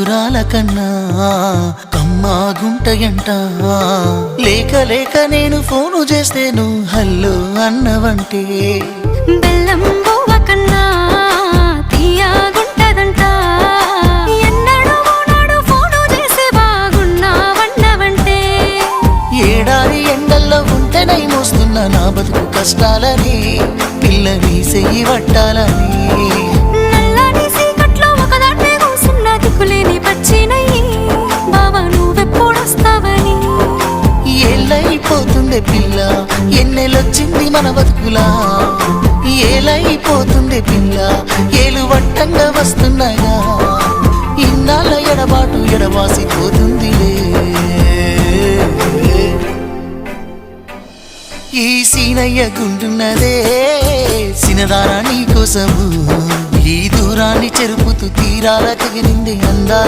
మధురాల కన్నా కమ్మా గుంటయంట లేక లేక నేను ఫోను చేస్తే నువ్వు హల్లో అన్నవంటే బెల్లం బువ్వ కన్నా తీయగుంటదంట ఎన్నడూ నాడు ఫోను చేసే బాగున్నావన్నవంటే ఏడాది ఎండల్లో ఉంటేనై మోస్తున్న నా బతుకు కష్టాలని పిల్లని చెయ్యి పట్టాలని నల్లని సీకట్లో ఒకదాన్నే కూసున్న దిక్కులేని పచ్చినయ్యి బావా నువ్వెప్పుడొస్తావని ఏళ్ళైపోతుండే పిల్ల ఎన్నెలొచ్చింది మన బతుకులా ఏలైపోతుండే పిల్ల ఏలు వట్టంగా వస్తున్నాగా ఇన్నాళ్ళ ఎడబాటు ఎడవాసిపోతుందిలే ఈ సీనయ్య గుంటున్నదే సినదారా నీ కోసము ఈ దూరాన్ని చెరుపుతూ తీరాల తెగిరింది అందా